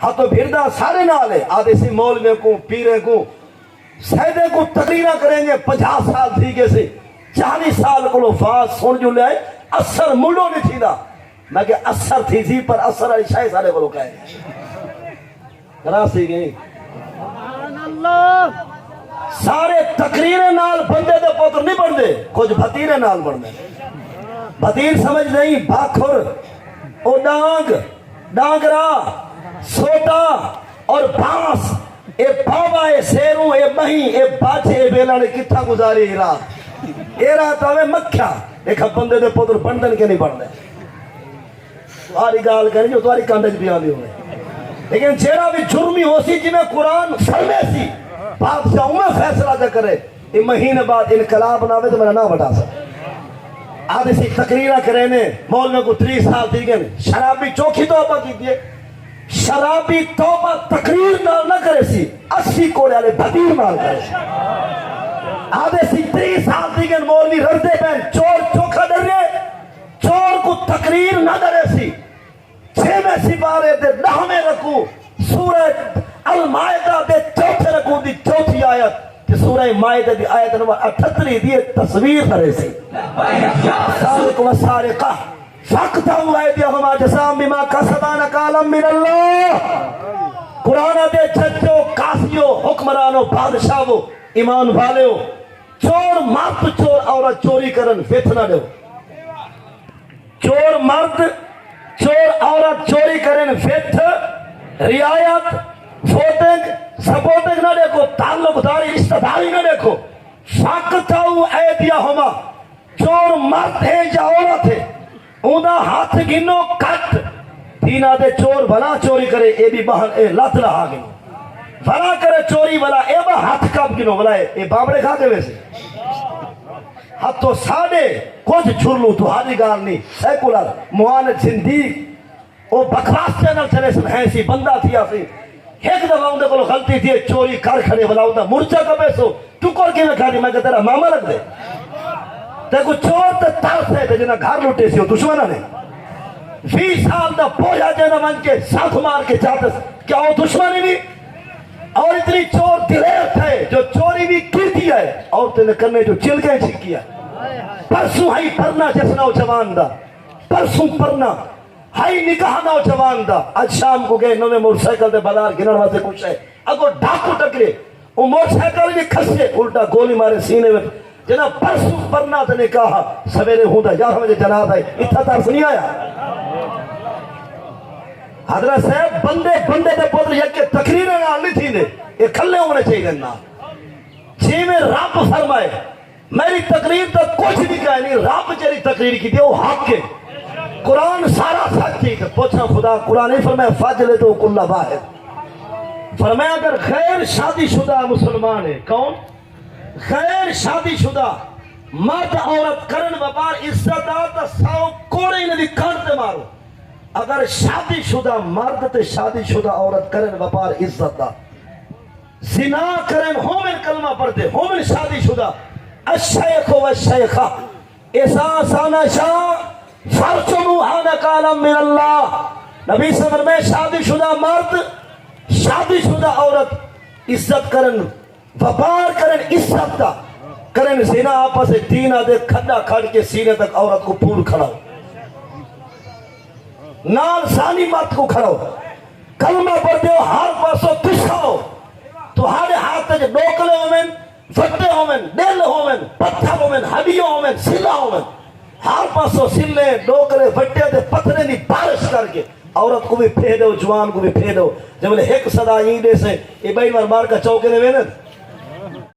ہاں تو بھیڑا سارے نال ہے آدھے سی مولوی کو پیرے کو سیدے کو تقریرہ کریں گے 50 سال تھی گے سے 40 سال کو لو فاس سن جو لے آئے اثر ملو نہیں تھی دا میں کہ اثر تھی تھی پر اثر آئی شاہ سارے کو لو کہے کرا سی گئی سارے تقریرے نال بندے دے پتر نہیں بڑھ دے کچھ بھتیرے نال بڑھ دے بھتیر سمجھ نہیں بھاکھر او ڈانگرا سوٹا اور بانس اے بابا اے سیروں اے مہی اے باچے اے بیلا نے کتھا گزاری رات اے رات آوے مکھیا ایک بندے دے پتر بندن کے نہیں بڑھ دے تمہاری گال کریں جو تمہاری کانڈج بھی آلی ہوئے لیکن جیرا بھی جرمی ہو سی جنہیں قرآن فرمے سی بادشاہوں میں فیصلہ جا کرے یہ مہینے بعد انقلاب ناوے تو میرا نہ بٹا سکتا آدھے سی تقریرہ کرے نے مولوی کو 30 سال دی گئے شرابی چوکھی توبہ کی دیئے شرابی توبہ تقریر نال نہ کرے سی 80 کوڑے والے بھتیر نال کرے سی آدھے سی 30 سال دی گئے مولوی رردے پہن چور چوکھا ڈر رہے چور کو تقریر نہ ڈرے سی 6 میں سپارے دے 9 میں رکو سورہ المائدہ دے 4 رکو دی 4 آیت کہ سورہ مائدہ دی آیت نمبر 38 دی تصویر کرے سی سارق و سارقہ فَقْتَعُوا أَيْدِيَهُمَا جَزَاءً بِمَا كَسَبَا نَكَالًا مِّنَ اللَّهِ قرآن دے ججو کاسیو حکمرانو بادشاہو ایمان والےو چور مرد چور عورت چوری کرن فتنہ دو چور مرد چور عورت چوری کرن فت رعایت فوٹنگ سپورٹنگ نہ دیکھو تعلق داری رشتہ داری نہ دیکھو فَقْتَعُوا أَيْدِيَهُمَا چور مرد ہے یا عورت ہے اوندا ہاتھ گنو کٹ دینا دے چور بھلا چوری کرے اے بھی بہن اے لات رہا گنو بھلا کرے چوری بھلا اے با ہاتھ کب گنو بھلا اے بابڑے کھا کے ویسے ہاتھ تو ساڑے کچھ چھرلو تو ہاری گار نہیں سیکولر معاند زندیق او بکواس چینل چلے سن ہیں سی بندہ تھیا سی ایک دفعہ اندے کو غلطی تھی چوری کر کھڑے بھلا اوندا مرچہ کا پیسو تو کور کے میں کھا دی میں کہ تیرا ماما لگ دے دیکھو چور تے ترس ہے جنہ گھر لوٹے سی ہو دشمنہ نے 20 سال دا پویا جنہ من کے ساتھ مار کے چاہتے کیا وہ دشمنی نہیں اور اتنی چور دلیر تھے جو چوری بھی کی دیا ہے عورتیں نے کرنے جو چل گئے چھک کیا پرسوں ہائی پرنا جس نوجوان دا پرسوں پرنا ہائی نکاح نوجوان دا آج شام کو گئے انہوں نے موٹر سائیکل دے بازار گنر واسے کچھ ہے اگو ڈاکو ٹکرے وہ موٹر سائیکل بھی کھسے الٹا گولی مارے سینے میں جناب پرسوں پرنا تے نے کہا سویرے ہوں دا یار ہمیں جناب ہے اتھا ترس نہیں آیا حضرت صاحب بندے دے پودر یکی تقریریں نال نہیں تھی دے یہ کھلے ہونے چاہیے نا جی میں رب فرمائے میری تقریر تو کچھ نہیں کہا نہیں رب جیری تقریر کی دے وہ حق کے قرآن سارا سچ تھی پوچھا خدا قرآن نہیں فرمائے فاجلے تو کلہ باہر فرمایا اگر غیر شادی شدہ مسلمان ہے کون غیر شادی شدہ مرد عورت کرن وپار عزت آتا 100 کوڑے انہیں کھانتے مارو اگر شادی شدہ مرد تے شادی شدہ عورت کرن وپار عزت آتا زنا کرن ہومن کلمہ پڑھتے ہومن شادی شدہ الشیخ و الشیخہ احساس آنا شاہ فرچموہا نکالا من اللہ نبی صبر میں شادی شدہ مرد شادی شدہ عورت عزت کرن وپار کرن عزت دا کرن زنا آپا سے تینہ دے کھڑا کھڑ کے سینے تک عورت کو پور کھڑا ہو نال ثانی مرد کو کھڑا ہو کلمہ پڑھ دیو ہر پاسو تشکا ہو تو ہارے ہاتھ تجھے ڈوکلے ہومن فٹے ہومن ڈیل ہومن پتھر ہومن حبیو ہومن سلہ ہومن ہر پاسو سلے ڈوکلے فٹے دے پتھرے نہیں بارش کر کے عورت کو بھی پھیدو جوان کو بھی پھیدو جب ایک صدا ہی دے سے یہ بھائی مار کا چوکے نے وینت